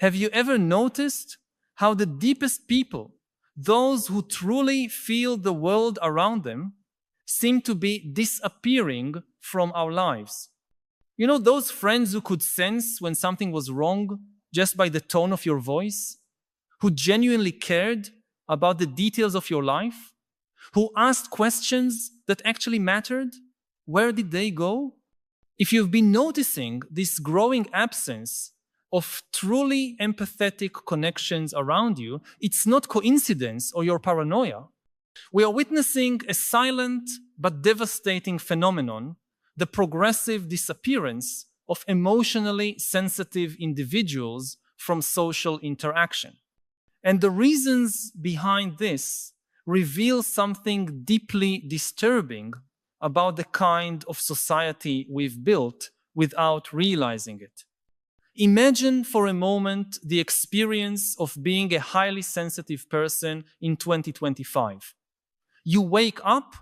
Have you ever noticed how the deepest people, those who truly feel the world around them, seem to be disappearing from our lives? You know, those friends who could sense when something was wrong just by the tone of your voice, who genuinely cared about the details of your life, who asked questions that actually mattered? Where did they go? If you've been noticing this growing absence of truly empathetic connections around you, it's not coincidence or your paranoia. We are witnessing a silent but devastating phenomenon, the progressive disappearance of emotionally sensitive individuals from social interaction. And the reasons behind this reveal something deeply disturbing about the kind of society we've built without realizing it. Imagine for a moment the experience of being a highly sensitive person in 2025. You wake up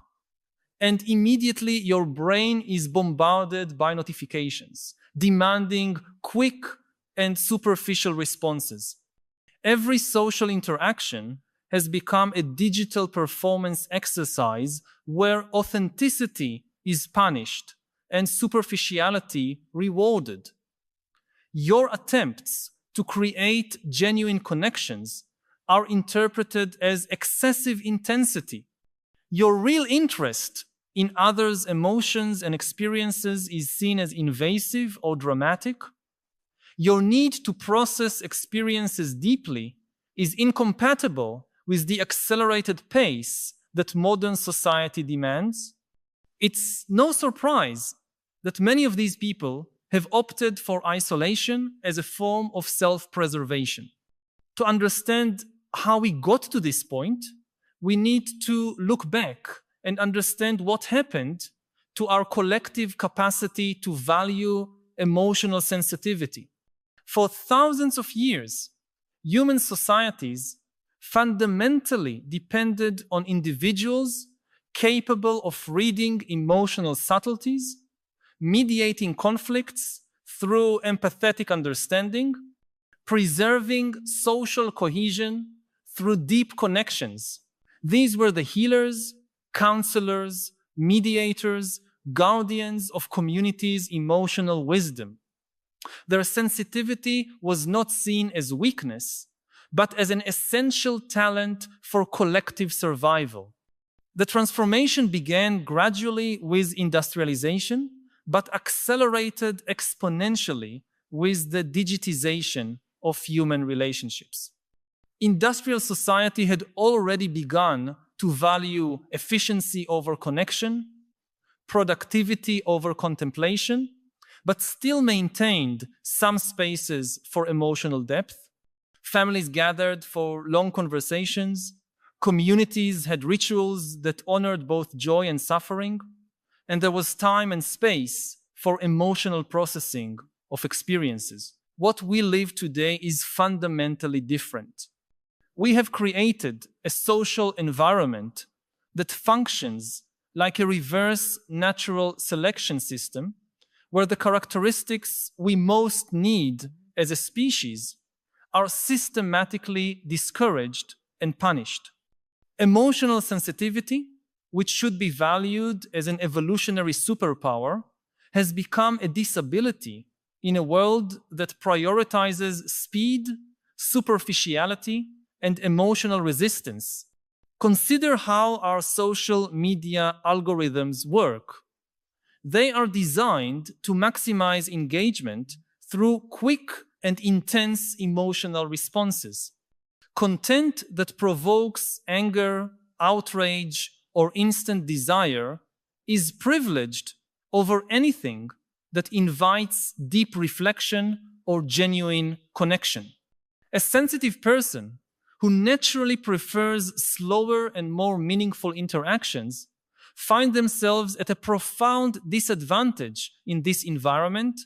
and immediately your brain is bombarded by notifications, demanding quick and superficial responses. Every social interaction has become a digital performance exercise where authenticity is punished and superficiality rewarded. Your attempts to create genuine connections are interpreted as excessive intensity. Your real interest in others' emotions and experiences is seen as invasive or dramatic. Your need to process experiences deeply is incompatible with the accelerated pace that modern society demands. It's no surprise that many of these people have opted for isolation as a form of self-preservation. To understand how we got to this point, we need to look back and understand what happened to our collective capacity to value emotional sensitivity. For thousands of years, human societies fundamentally depended on individuals capable of reading emotional subtleties, mediating conflicts through empathetic understanding, preserving social cohesion through deep connections. These were the healers, counselors, mediators, guardians of communities' emotional wisdom. Their sensitivity was not seen as weakness, but as an essential talent for collective survival. The transformation began gradually with industrialization, but accelerated exponentially with the digitization of human relationships. Industrial society had already begun to value efficiency over connection, productivity over contemplation, but still maintained some spaces for emotional depth. Families gathered for long conversations. Communities had rituals that honored both joy and suffering. And there was time and space for emotional processing of experiences. What we live today is fundamentally different. We have created a social environment that functions like a reverse natural selection system, where the characteristics we most need as a species are systematically discouraged and punished. Emotional sensitivity, which should be valued as an evolutionary superpower, has become a disability in a world that prioritizes speed, superficiality, and emotional resistance. Consider how our social media algorithms work. They are designed to maximize engagement through quick and intense emotional responses. Content that provokes anger, outrage, or instant desire is privileged over anything that invites deep reflection or genuine connection. A sensitive person who naturally prefers slower and more meaningful interactions find themselves at a profound disadvantage in this environment.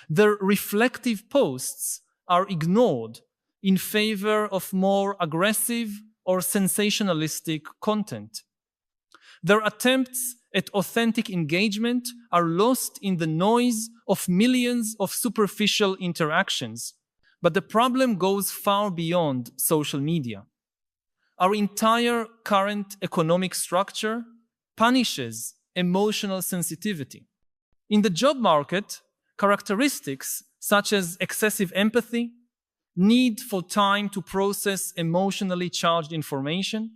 Their reflective posts are ignored in favor of more aggressive or sensationalistic content. Their attempts at authentic engagement are lost in the noise of millions of superficial interactions. But the problem goes far beyond social media. Our entire current economic structure punishes emotional sensitivity. In the job market, characteristics such as excessive empathy, need for time to process emotionally charged information,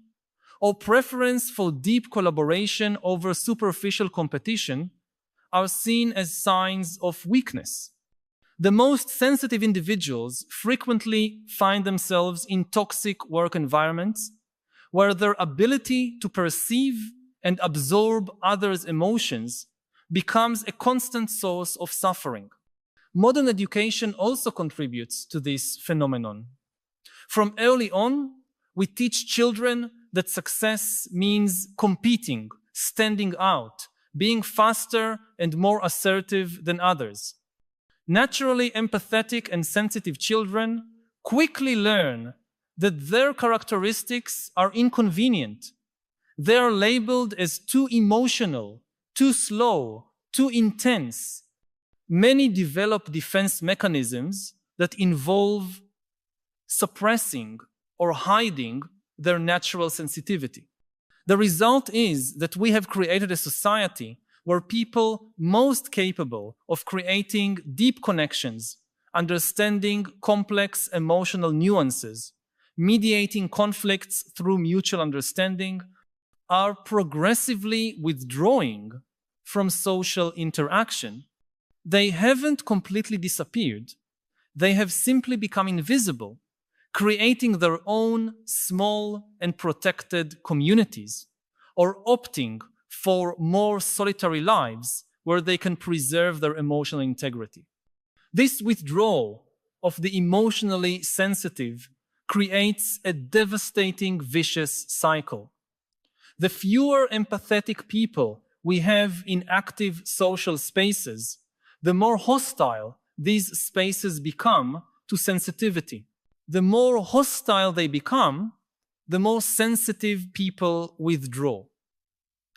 or preference for deep collaboration over superficial competition are seen as signs of weakness. The most sensitive individuals frequently find themselves in toxic work environments where their ability to perceive and absorb others' emotions becomes a constant source of suffering. Modern education also contributes to this phenomenon. From early on, we teach children that success means competing, standing out, being faster and more assertive than others. Naturally empathetic and sensitive children quickly learn that their characteristics are inconvenient. They are labeled as too emotional, too slow, too intense. Many develop defense mechanisms that involve suppressing or hiding their natural sensitivity. The result is that we have created a society where people most capable of creating deep connections, understanding complex emotional nuances, mediating conflicts through mutual understanding, are progressively withdrawing from social interaction. They haven't completely disappeared. They have simply become invisible, creating their own small and protected communities, or opting for more solitary lives where they can preserve their emotional integrity. This withdrawal of the emotionally sensitive creates a devastating vicious cycle. The fewer empathetic people we have in active social spaces, the more hostile these spaces become to sensitivity. The more hostile they become, the more sensitive people withdraw.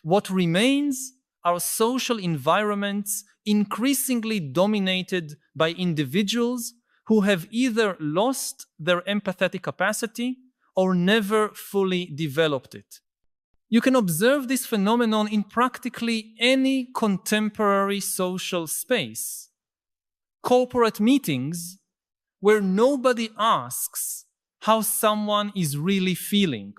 What remains are social environments increasingly dominated by individuals who have either lost their empathetic capacity or never fully developed it. You can observe this phenomenon in practically any contemporary social space. Corporate meetings where nobody asks how someone is really feeling.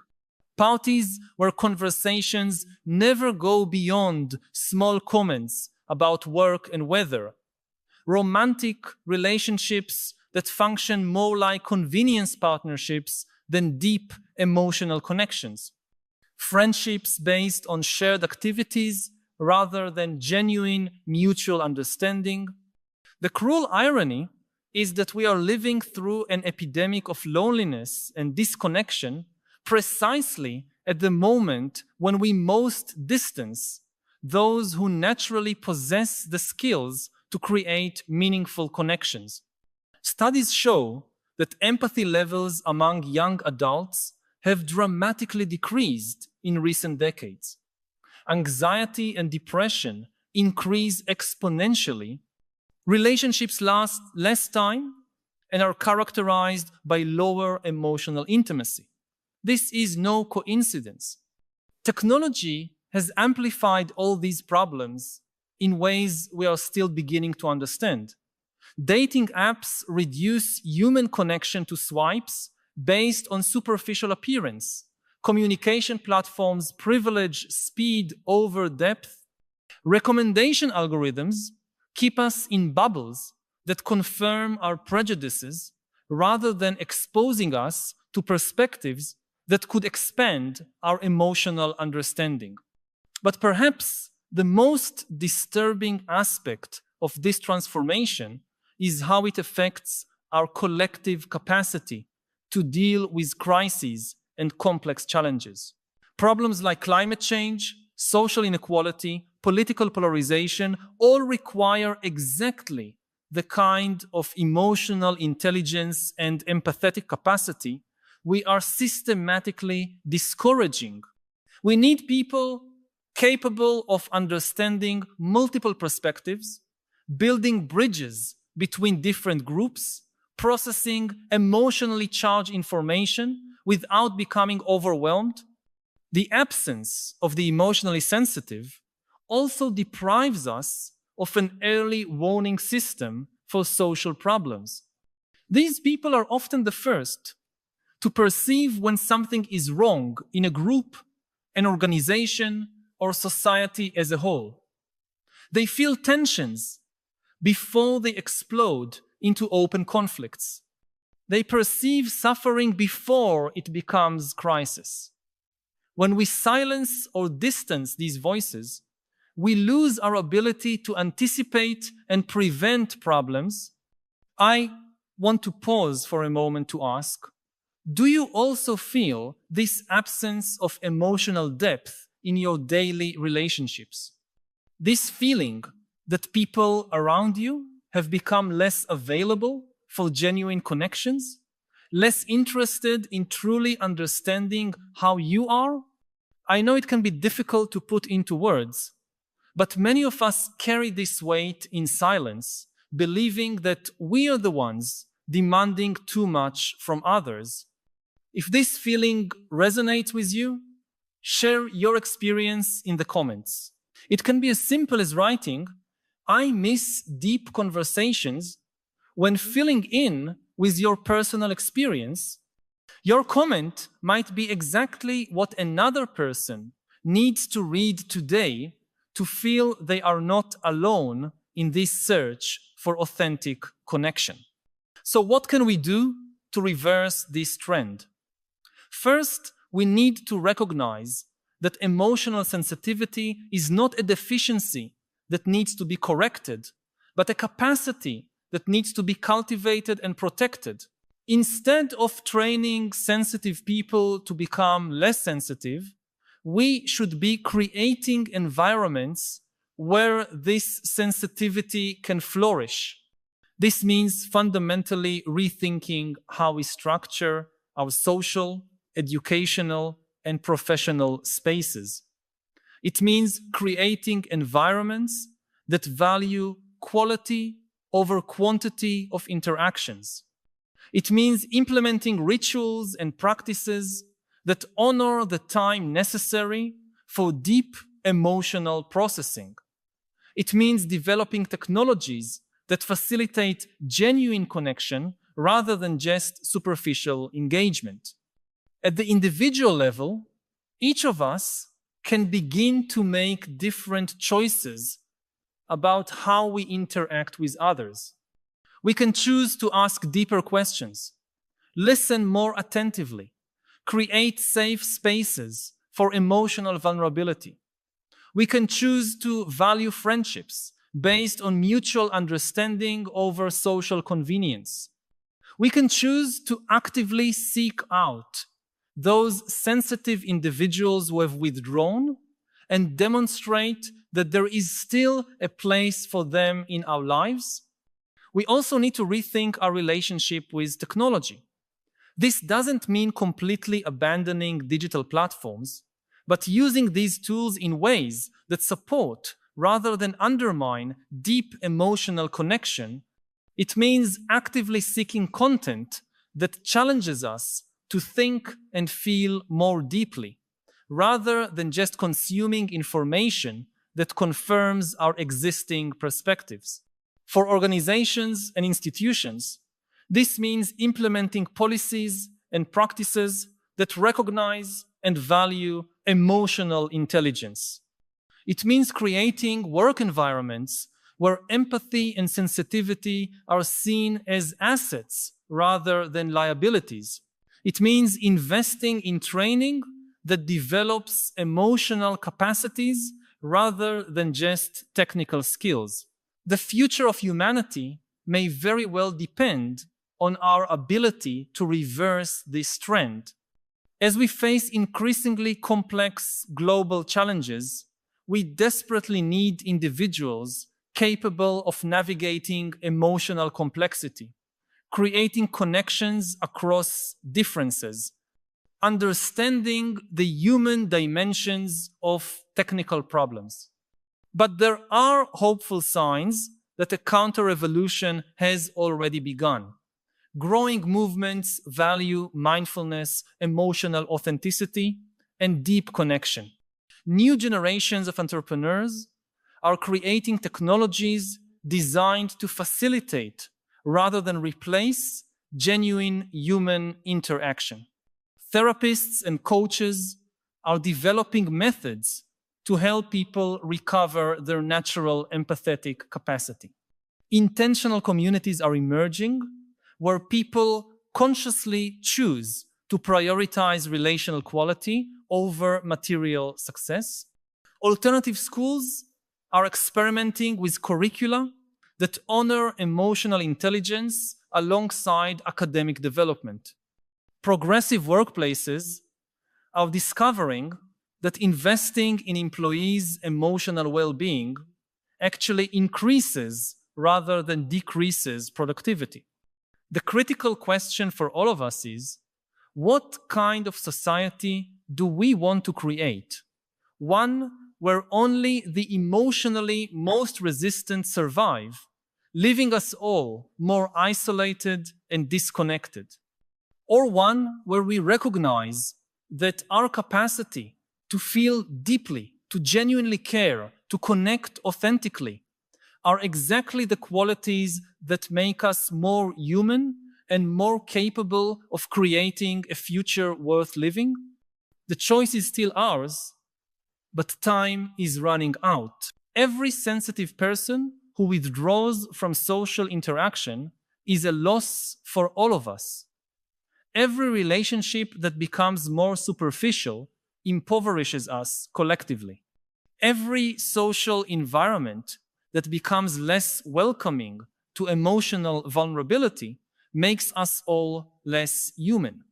Parties where conversations never go beyond small comments about work and weather. Romantic relationships that function more like convenience partnerships than deep emotional connections. Friendships based on shared activities rather than genuine mutual understanding. The cruel irony is that we are living through an epidemic of loneliness and disconnection precisely at the moment when we most distance those who naturally possess the skills to create meaningful connections. Studies show that empathy levels among young adults have dramatically decreased in recent decades. Anxiety and depression increase exponentially. Relationships last less time and are characterized by lower emotional intimacy. This is no coincidence. Technology has amplified all these problems in ways we are still beginning to understand. Dating apps reduce human connection to swipes based on superficial appearance. Communication platforms privilege speed over depth. Recommendation algorithms keep us in bubbles that confirm our prejudices rather than exposing us to perspectives that could expand our emotional understanding. But perhaps the most disturbing aspect of this transformation is how it affects our collective capacity to deal with crises and complex challenges. Problems like climate change, social inequality, political polarization all require exactly the kind of emotional intelligence and empathetic capacity we are systematically discouraging. We need people capable of understanding multiple perspectives, building bridges between different groups, processing emotionally charged information without becoming overwhelmed. The absence of the emotionally sensitive also deprives us of an early warning system for social problems. These people are often the first to perceive when something is wrong in a group, an organization, or society as a whole. They feel tensions before they explode into open conflicts. They perceive suffering before it becomes crisis. When we silence or distance these voices, we lose our ability to anticipate and prevent problems. I want to pause for a moment to ask, do you also feel this absence of emotional depth in your daily relationships? This feeling that people around you have become less available for genuine connections, less interested in truly understanding how you are? I know it can be difficult to put into words, but many of us carry this weight in silence, believing that we are the ones demanding too much from others. If this feeling resonates with you, share your experience in the comments. It can be as simple as writing, "I miss deep conversations," when filling in with your personal experience. Your comment might be exactly what another person needs to read today to feel they are not alone in this search for authentic connection. So what can we do to reverse this trend? First, we need to recognize that emotional sensitivity is not a deficiency that needs to be corrected, but a capacity that needs to be cultivated and protected. Instead of training sensitive people to become less sensitive, we should be creating environments where this sensitivity can flourish. This means fundamentally rethinking how we structure our social, educational, and professional spaces. It means creating environments that value quality over quantity of interactions. It means implementing rituals and practices that honor the time necessary for deep emotional processing. It means developing technologies that facilitate genuine connection rather than just superficial engagement. At the individual level, each of us can begin to make different choices about how we interact with others. We can choose to ask deeper questions, listen more attentively, create safe spaces for emotional vulnerability. We can choose to value friendships based on mutual understanding over social convenience. We can choose to actively seek out those sensitive individuals who have withdrawn and demonstrate that there is still a place for them in our lives. We also need to rethink our relationship with technology. This doesn't mean completely abandoning digital platforms, but using these tools in ways that support rather than undermine deep emotional connection. It means actively seeking content that challenges us to think and feel more deeply, rather than just consuming information that confirms our existing perspectives. For organizations and institutions, this means implementing policies and practices that recognize and value emotional intelligence. It means creating work environments where empathy and sensitivity are seen as assets rather than liabilities. It means investing in training that develops emotional capacities rather than just technical skills. The future of humanity may very well depend on our ability to reverse this trend. As we face increasingly complex global challenges, we desperately need individuals capable of navigating emotional complexity, creating connections across differences, understanding the human dimensions of technical problems. But there are hopeful signs that a counter-revolution has already begun. Growing movements value mindfulness, emotional authenticity, and deep connection. New generations of entrepreneurs are creating technologies designed to facilitate rather than replace genuine human interaction. Therapists and coaches are developing methods to help people recover their natural empathetic capacity. Intentional communities are emerging where people consciously choose to prioritize relational quality over material success. Alternative schools are experimenting with curricula that honor emotional intelligence alongside academic development. Progressive workplaces are discovering that investing in employees' emotional well-being actually increases rather than decreases productivity. The critical question for all of us is, what kind of society do we want to create? One where only the emotionally most resistant survive, leaving us all more isolated and disconnected. Or one where we recognize that our capacity to feel deeply, to genuinely care, to connect authentically, are exactly the qualities that make us more human and more capable of creating a future worth living? The choice is still ours, but time is running out. Every sensitive person who withdraws from social interaction is a loss for all of us. Every relationship that becomes more superficial impoverishes us collectively. Every social environment that becomes less welcoming to emotional vulnerability makes us all less human.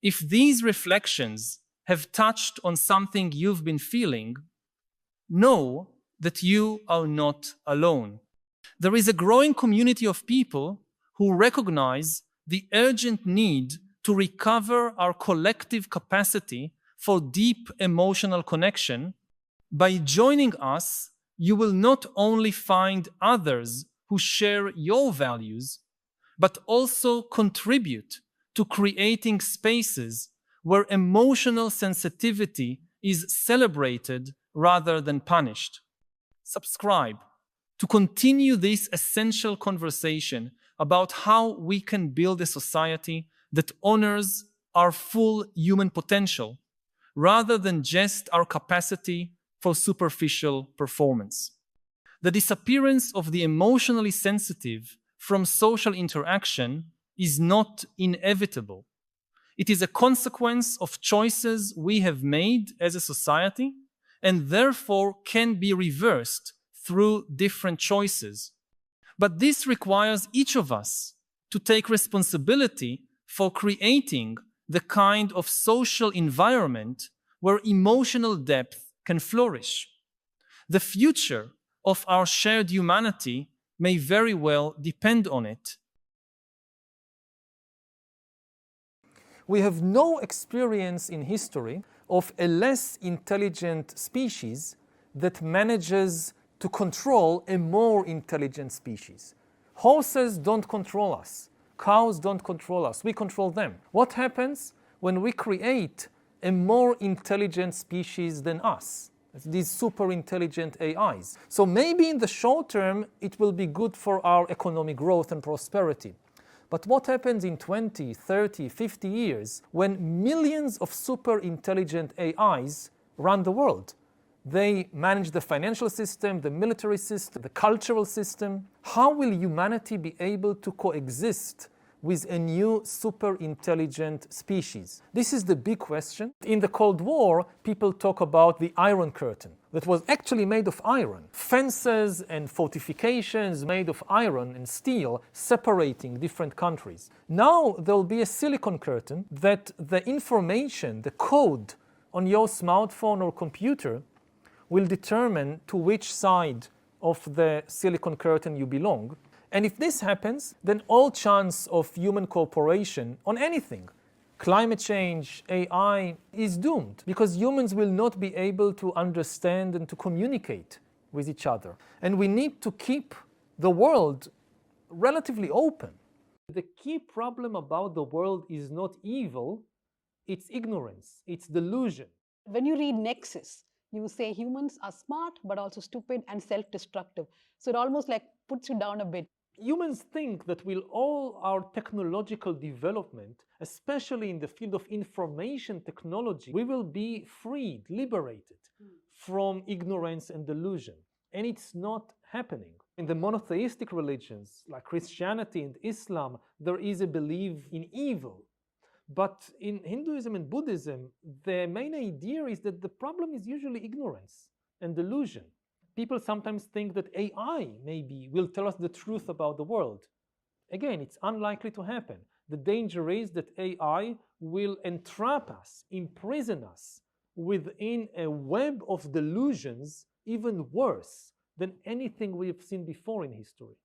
If these reflections have touched on something you've been feeling, know that you are not alone. There is a growing community of people who recognize the urgent need to recover our collective capacity for deep emotional connection. By joining us, you will not only find others who share your values, but also contribute to creating spaces where emotional sensitivity is celebrated rather than punished. Subscribe to continue this essential conversation about how we can build a society that honors our full human potential rather than just our capacity for superficial performance. The disappearance of the emotionally sensitive from social interaction is not inevitable. It is a consequence of choices we have made as a society and therefore can be reversed through different choices. But this requires each of us to take responsibility for creating the kind of social environment where emotional depth can flourish. The future of our shared humanity may very well depend on it. We have no experience in history of a less intelligent species that manages to control a more intelligent species. Horses don't control us. Cows don't control us. We control them. What happens when we create a more intelligent species than us? These super intelligent AIs. So maybe in the short term, it will be good for our economic growth and prosperity. But what happens in 20, 30, 50 years when millions of super intelligent AIs run the world? They manage the financial system, the military system, the cultural system. How will humanity be able to coexist with a new super intelligent species? This is the big question. In the Cold War, people talk about the Iron Curtain that was actually made of iron. Fences and fortifications made of iron and steel separating different countries. Now there will be a silicon curtain that the information, the code on your smartphone or computer will determine to which side of the silicon curtain you belong. And if this happens, then all chance of human cooperation on anything, climate change, AI, is doomed because humans will not be able to understand and to communicate with each other. And we need to keep the world relatively open. The key problem about the world is not evil, it's ignorance, it's delusion. When you read Nexus, you say humans are smart but also stupid and self-destructive. So it almost like puts you down a bit. Humans think that with all our technological development, especially in the field of information technology, we will be freed, liberated from ignorance and delusion. And it's not happening. In the monotheistic religions like Christianity and Islam, there is a belief in evil. But in Hinduism and Buddhism, the main idea is that the problem is usually ignorance and delusion. People sometimes think that AI maybe will tell us the truth about the world. Again, it's unlikely to happen. The danger is that AI will entrap us, imprison us within a web of delusions even worse than anything we have seen before in history.